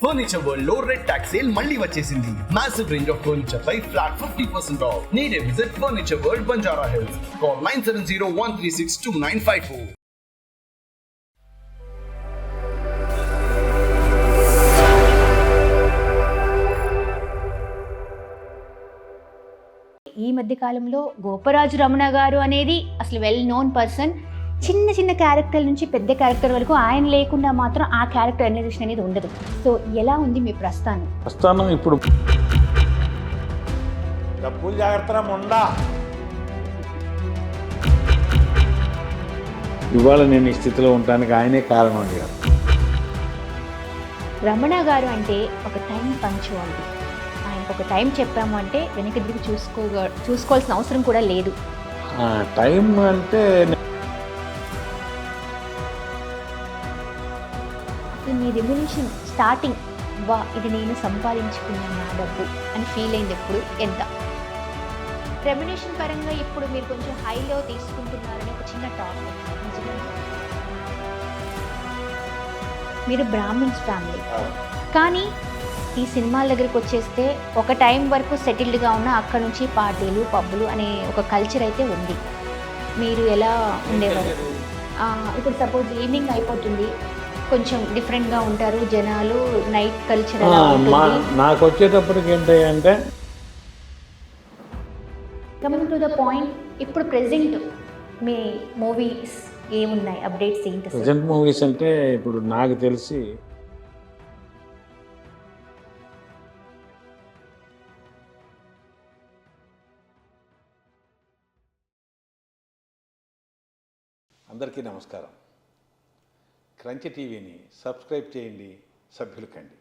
Furniture world లో red tags sale మళ్ళీ వచ్చేసింది. మాసివ్ రేంజ్ ఆఫ్ ఫర్నిచర్ పై flat 50% off. Need a visit furniture world Banjara Hills. Call 9701362954. ఈ మధ్య కాలంలో గోపరాజు రమణ గారు అనేది అసలు వెల్ నోన్ పర్సన్. చిన్న చిన్న క్యారెక్టర్ నుంచి పెద్ద క్యారెక్టర్ వరకు ఆయన లేకుండా మాత్రం ఆ క్యారెక్టర్ ఎనలైజేషన్ అనేది ఉండదు. సో ఎలా ఉంది మీ ప్రస్థానం? ఇప్పుడు డబ్బులు జాగ్రత్త ఉండా. ఇవాళ నేను ఈ స్థితిలో ఉండడానికి ఆయనే కారణం అండి. రమణ గారు అంటే ఒక టైం పంచువాలిటీ. ఆయనకు ఒక టైం చెప్పాము అంటే వెనక్కి తిరిగి చూసుకోవాల్సిన అవసరం కూడా లేదు. టైం అంటే మీ రెమ్యునేషన్ స్టార్టింగ్ ఇది నేను సంపాదించుకున్నాను నా డబ్బు అని ఫీల్ అయింది ఎప్పుడు, ఎంత? రెమ్యునేషన్ పరంగా ఇప్పుడు మీరు కొంచెం హైలో తీసుకుంటున్నారని ఒక చిన్న టాక్. మీరు బ్రాహ్మిన్స్ ఫ్యామిలీ, కానీ ఈ సినిమాల దగ్గరికి వచ్చేస్తే ఒక టైం వరకు సెటిల్డ్గా ఉన్న అక్కడ నుంచి పార్టీలు పబ్బులు అనే ఒక కల్చర్ అయితే ఉంది. మీరు ఎలా ఉండేవారు? ఇప్పుడు సపోజ్ ఈవినింగ్ అయిపోతుంది, కొంచెం డిఫరెంట్గా ఉంటారు జనాలు, నైట్ కల్చర్. నాకు వచ్చేటప్పటికి ఏంటంటే కమింగ్ టు ద పాయింట్, ఇప్పుడు ప్రెజెంట్ మీ మూవీస్ ఏమున్నాయి, అప్డేట్స్ ఏంటి? ప్రెజెంట్ మూవీస్ అంటే ఇప్పుడు నాకు తెలిసి అందరికీ నమస్కారం. క్రంచ్ టీవీని సబ్స్క్రైబ్ చేయండి, సభ్యులు కండి.